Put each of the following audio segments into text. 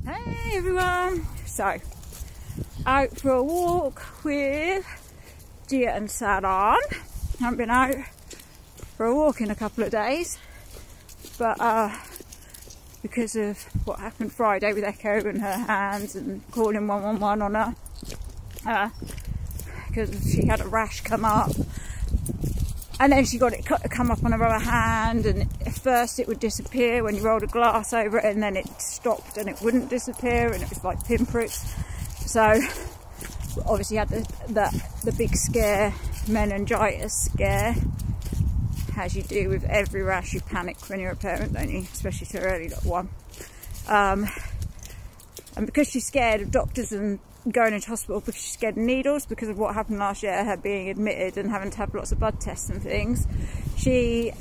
Hey everyone! So, out for a walk with Gia and Sarren. Haven't been out for a walk in a couple of days, but because of what happened Friday with Echo and her hands and calling 111 on her, because she had a rash come up. And then she got it come up on her other hand, and at first it would disappear when you rolled a glass over it, and then it stopped and it wouldn't disappear, and it was like pinpricks. So obviously had the big scare, meningitis scare, as you do with every rash. You panic when you're a parent, don't you? Especially so early, like one. And because she's scared of doctors and going into hospital, because she's scared of needles because of what happened last year, her being admitted and having to have lots of blood tests and things, we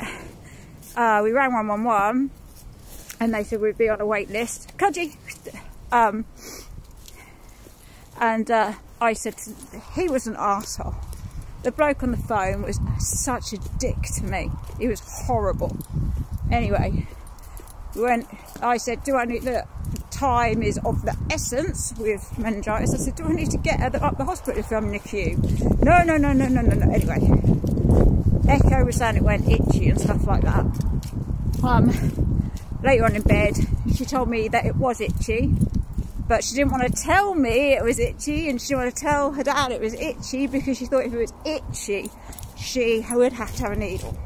rang 111 and they said we'd be on a wait list. Cudgy! I said he was an arsehole. The bloke on the phone was such a dick to me. He was horrible. Anyway, I said, do I need the time is of the essence with meningitis. I said, do I need to get her up the hospital if I'm in the queue? No. Anyway, Echo was saying it went itchy and stuff like that. Later on in bed, she told me that it was itchy, but she didn't want to tell me it was itchy, and she didn't want to tell her dad it was itchy because she thought if it was itchy, she would have to have a needle.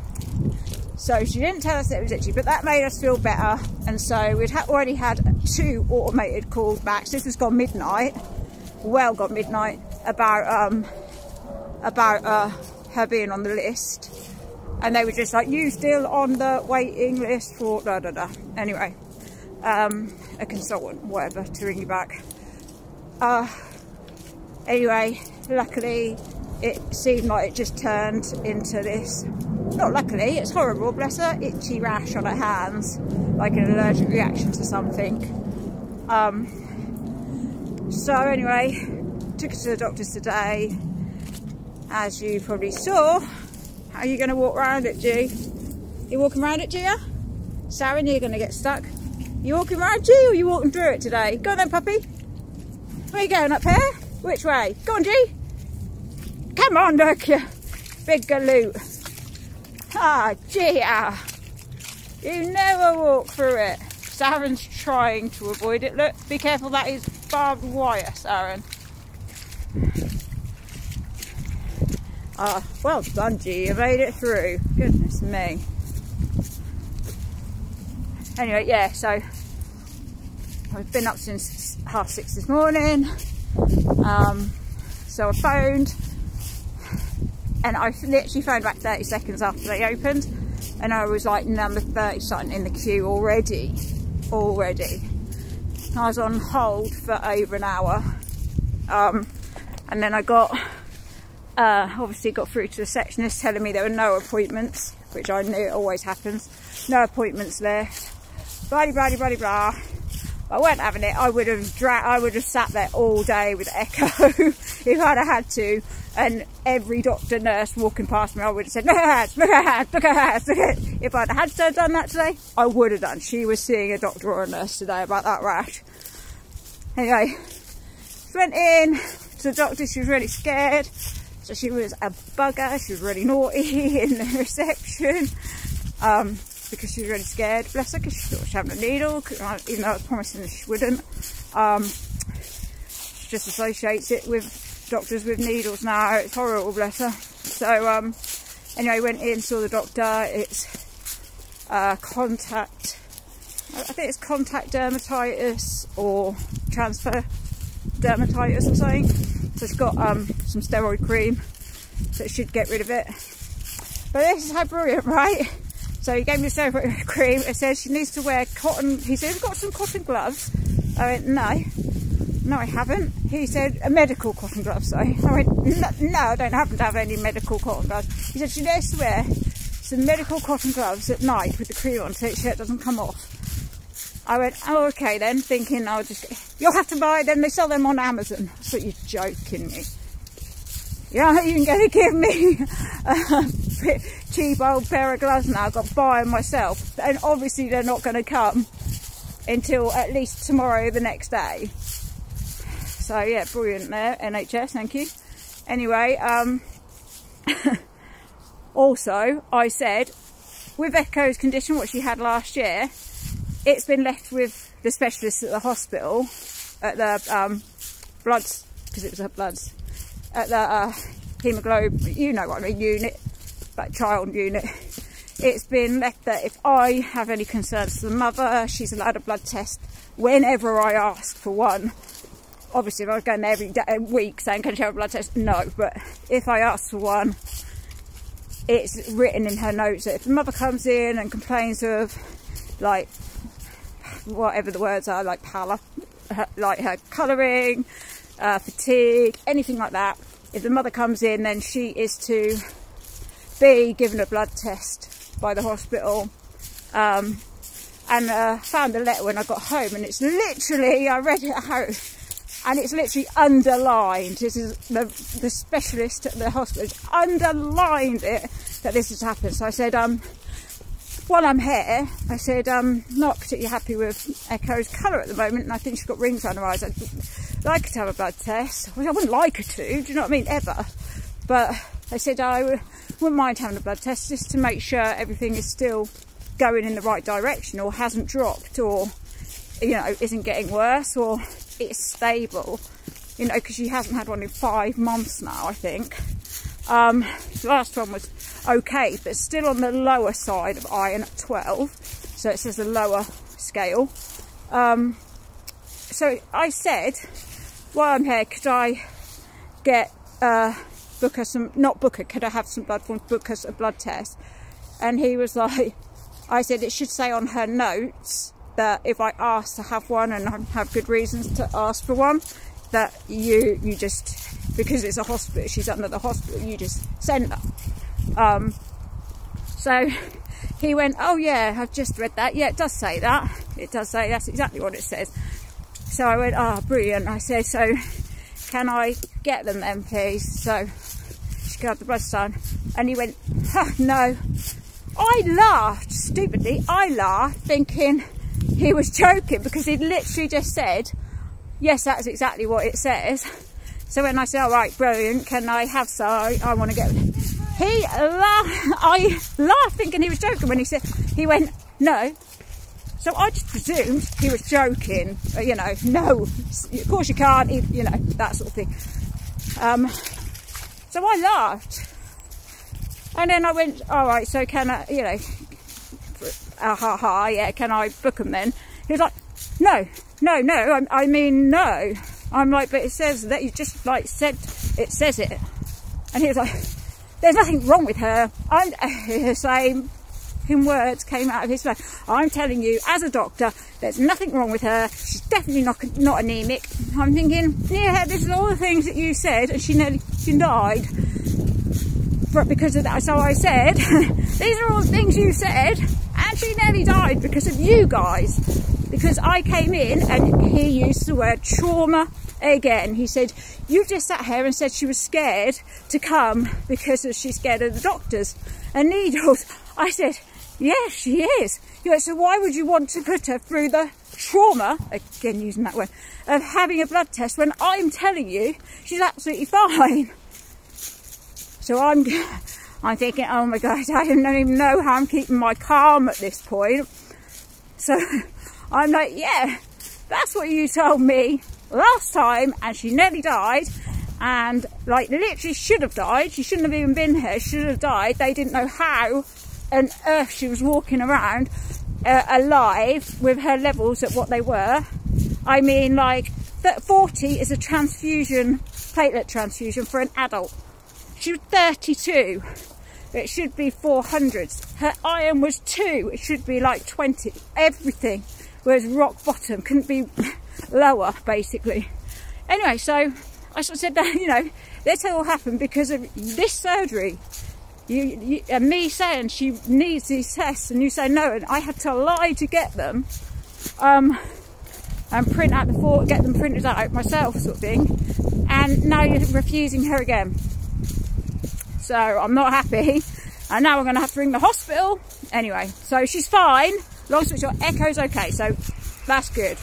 So she didn't tell us that it was itchy, but that made us feel better. And so we'd already had 2 automated calls back. So this was gone midnight, well gone midnight, about her being on the list. And they were just like, you still on the waiting list for da da da. Anyway, a consultant, whatever, to ring you back. Anyway, luckily it seemed like it just turned into this. Not luckily, it's horrible, bless her, itchy rash on her hands, like an allergic reaction to something. So anyway, took her to the doctor's today. As you probably saw, how are you going to walk around it, G? You walking around it, Gia? Sarren, you're going to get stuck. You walking around, G, or you walking through it today? Go on then, puppy. Where you going, up here? Which way? Go on, G. Come on, look, you big galoot. Ah, Gia, you never walk through it. Sarren's trying to avoid it. Look, be careful, that is barbed wire, Sarren. Ah, well done, G, you made it through. Goodness me. Anyway, yeah, so I've been up since 6:30 this morning. So I phoned. And I literally phoned back 30 seconds after they opened, and I was like number 30 something in the queue already. I was on hold for over an hour, and then I obviously got through to the receptionist telling me there were no appointments, which I knew it always happens. No appointments left. Blah blah blah blah. I weren't having it. I would have sat there all day with Echo if I'd have had to. And every doctor, nurse walking past me, I would have said, look at her hands, look at her hands, look at her hands, look at her. If I'd had to have done that today, I would have done. She was seeing a doctor or a nurse today about that rash. Anyway, went in to the doctor. She was really scared. So she was a bugger. She was really naughty in the reception. Because she was really scared, bless her, because she thought she was having a needle, even though I was promising she wouldn't. She just associates it with doctors with needles now. It's horrible, bless her. So anyway, went in, saw the doctor. It's contact dermatitis or transfer dermatitis or something. So it's got some steroid cream, so it should get rid of it. But this is how brilliant, right? So he gave me the steroid cream. It says she needs to wear cotton. He said, have you got some cotton gloves? I went, no, I haven't. He said, medical cotton gloves, sorry. I went, no, I don't happen to have any medical cotton gloves. He said she needs to wear some medical cotton gloves at night with the cream on so the shirt doesn't come off. I went, oh, okay then, thinking I'll just, you'll have to buy them, they sell them on Amazon. I thought you're joking me. You're not even going to give me a cheap old pair of gloves now. I've got to buy them myself. And obviously they're not going to come until at least tomorrow the next day. So yeah, brilliant there, NHS, thank you. Anyway, also I said with Echo's condition, what she had last year, it's been left with the specialists at the hospital, at the bloods, because it was her bloods, at the hemoglobin, you know what I mean, unit, that child unit. It's been left that if I have any concerns to the mother, she's allowed a blood test whenever I ask for one. Obviously, if I was going there every day, a week saying, can she have a blood test? No, but if I ask for one, it's written in her notes that if the mother comes in and complains of, like, whatever the words are, like pallor, like her colouring, fatigue, anything like that, if the mother comes in, then she is to be given a blood test by the hospital. And found the letter when I got home, and it's literally, I read it out, and it's literally underlined. This is the specialist at the hospital has underlined it that this has happened. So I said, while I'm here, I said, I'm not particularly happy with Echo's colour at the moment, and I think she's got rings around her eyes. I'd like her to have a blood test. Well, I wouldn't like her to, do you know what I mean, ever. But I said I wouldn't mind having a blood test just to make sure everything is still going in the right direction, or hasn't dropped, or, you know, isn't getting worse, or it's stable, you know, because she hasn't had one in 5 months now, I think. The last one was okay, but still on the lower side of iron at 12, so it says a lower scale. So I said, while I'm here, could I get book her some, not book her, could I have some blood forms, book us a blood test? And he was like, I said it should say on her notes that if I ask to have one and I have good reasons to ask for one, that you just, because it's a hospital, she's under the hospital, you just send her. So he went, oh yeah, I've just read that. Yeah, it does say that. It does say, that's exactly what it says. So I went, oh, brilliant. I said, so can I get them then, please? So she could have the blood done. And he went, huh, no. I laughed, stupidly, I laughed, thinking he was joking, because he'd literally just said, yes, that's exactly what it says. So when I said, all right, brilliant, can I have some? I want to get them. He laughed, I laughed thinking he was joking when he went, no. So I just presumed he was joking, you know, no, of course you can't, you know, that sort of thing. So I laughed. And then I went, all right, so can I, you know, yeah, can I book them then? He was like, no, I mean, no. I'm like, but it says that you just, like, said, it says it. And he was like, there's nothing wrong with her. I'm the same words came out of his mouth. I'm telling you, as a doctor, there's nothing wrong with her. She's definitely not anemic. I'm thinking, yeah, this is all the things that you said, and she died. But because of that, so I said, these are all the things you said, and she nearly died because of you guys. Because I came in and he used the word trauma again. He said, you just sat here and said she was scared to come because she's scared of the doctors and needles. I said, yes, she is. He went, so why would you want to put her through the trauma, again using that word, of having a blood test when I'm telling you she's absolutely fine? So I'm thinking, oh my God, I don't even know how I'm keeping my calm at this point. So I'm like, yeah, that's what you told me last time, and she nearly died, and like literally should have died. She shouldn't have even been here. She should have died. They didn't know how on earth she was walking around alive with her levels at what they were. I mean, like 40 is a transfusion, platelet transfusion for an adult. She was 32. It should be 400s. Her iron was 2. It should be like 20. Everything was rock bottom. Couldn't be lower, basically. Anyway, so I sort of said that, you know, this all happened because of this surgery. You and me saying she needs these tests, and you say no, and I had to lie to get them, and print out get them printed out myself, sort of thing. And now you're refusing her again. So I'm not happy, and now I'm going to have to ring the hospital. Anyway, so she's fine. Long story short, Echo's okay. So That's good.